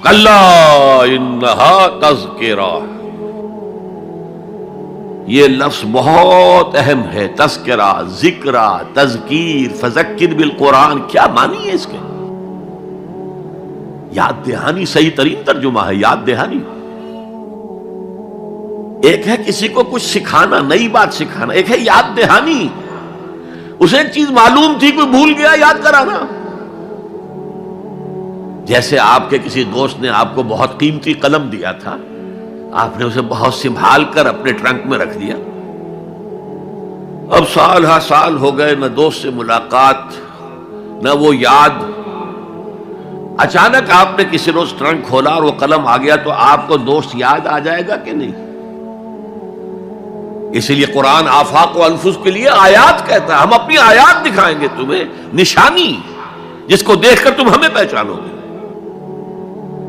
کلا انہا تذکرہ، یہ لفظ بہت اہم ہے، تذکرہ، ذکرہ، تذکیر، فذکر بالقرآن، کیا معنی ہے اس کے؟ یاد دہانی صحیح ترین ترجمہ ہے، یاد دہانی۔ ایک ہے کسی کو کچھ سکھانا، نئی بات سکھانا، ایک ہے یاد دہانی، اسے ایک چیز معلوم تھی کوئی بھول گیا، یاد کرانا۔ جیسے آپ کے کسی دوست نے آپ کو بہت قیمتی قلم دیا تھا، آپ نے اسے بہت سنبھال کر اپنے ٹرنک میں رکھ دیا، اب سال ہا سال ہو گئے، نہ دوست سے ملاقات، نہ وہ یاد، اچانک آپ نے کسی روز ٹرنک کھولا اور وہ قلم آ گیا، تو آپ کو دوست یاد آ جائے گا کہ نہیں؟ اسی لیے قرآن آفاق و انفس کے لیے آیات کہتا ہے، ہم اپنی آیات دکھائیں گے تمہیں، نشانی جس کو دیکھ کر تم ہمیں پہچانو گے۔